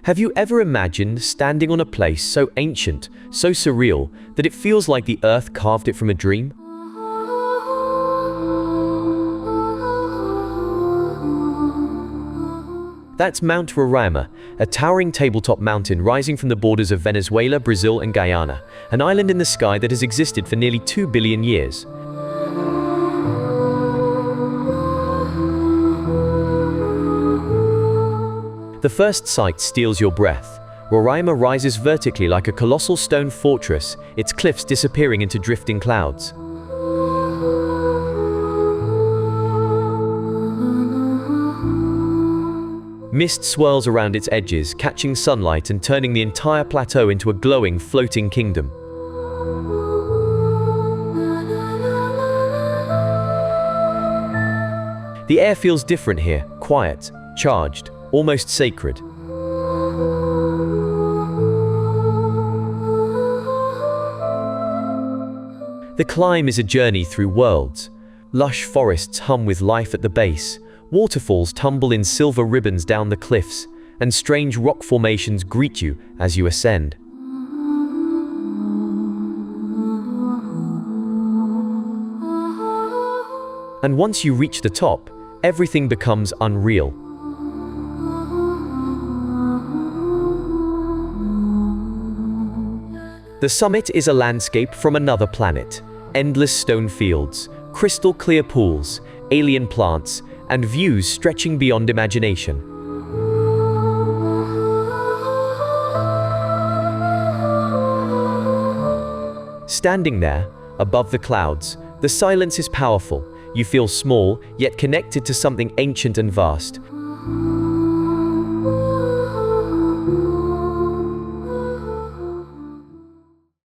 Have you ever imagined standing on a place so ancient, so surreal, that it feels like the earth carved it from a dream? That's Mount Roraima, a towering tabletop mountain rising from the borders of Venezuela, Brazil, and Guyana, an island in the sky that has existed for nearly 2 billion years. The first sight steals your breath. Roraima rises vertically like a colossal stone fortress, its cliffs disappearing into drifting clouds. Mist swirls around its edges, catching sunlight and turning the entire plateau into a glowing, floating kingdom. The air feels different here, quiet, charged, almost sacred. The climb is a journey through worlds. Lush forests hum with life at the base, waterfalls tumble in silver ribbons down the cliffs, and strange rock formations greet you as you ascend. And once you reach the top, everything becomes unreal. The summit is a landscape from another planet. Endless stone fields, crystal clear pools, alien plants, and views stretching beyond imagination. Standing there, above the clouds, the silence is powerful. You feel small, yet connected to something ancient and vast.